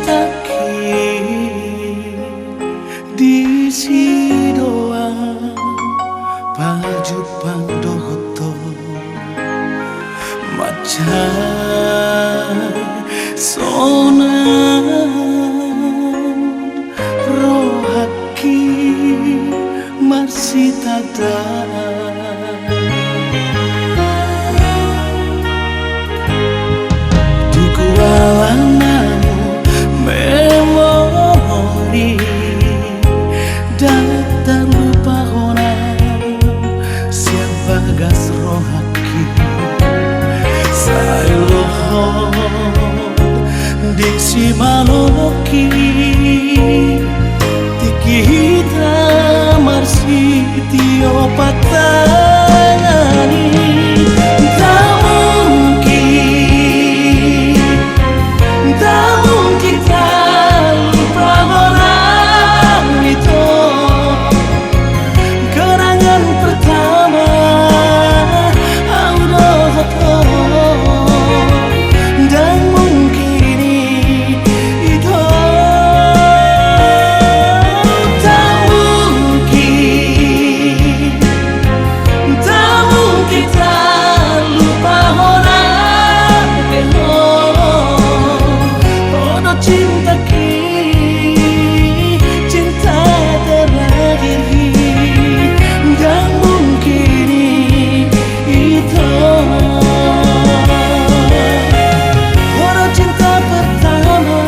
cintaki di si doa baju pandoto macam sonan rohaki masih tada duku alanamu memori datang lupa orang siapa gas rohaki sailohon di si maloki tiki hita marsi tio patangani tak mungkin tak lupa orang itu kenangan pertama audoto dan mungkin itu tak mungkin tak lupa orang itu cinta cinta terakhir dan mungkin itu orang cinta pertama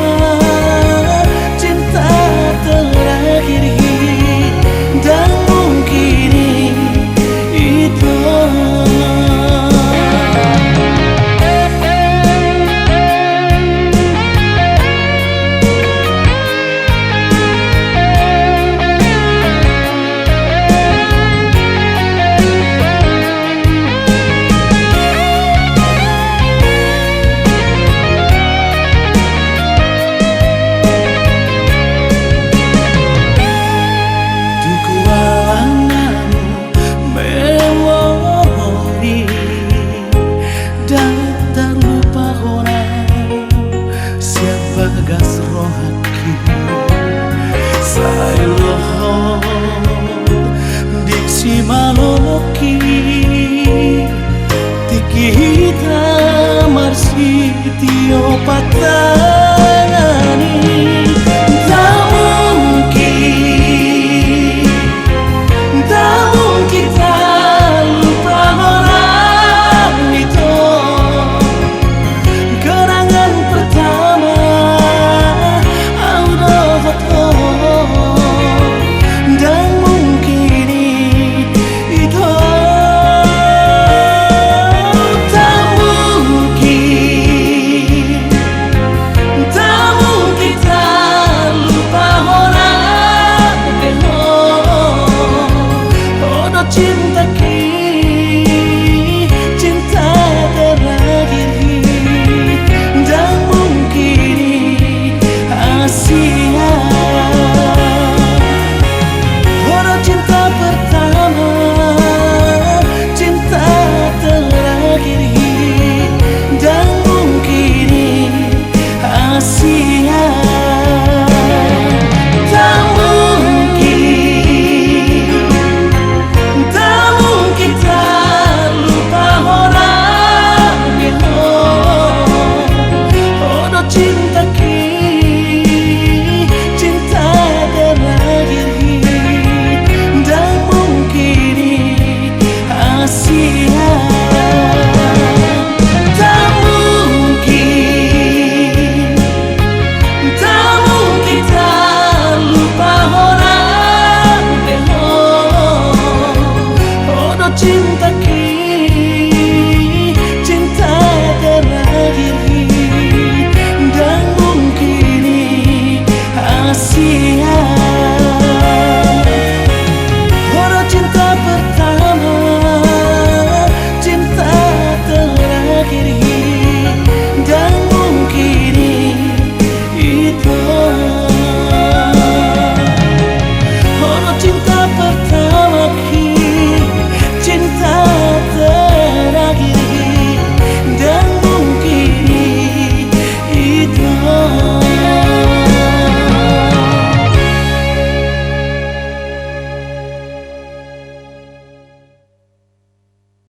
cinta terakhir dan mungkin itu gas rohaki sailohon di si maloki tiki hita marsi tio patah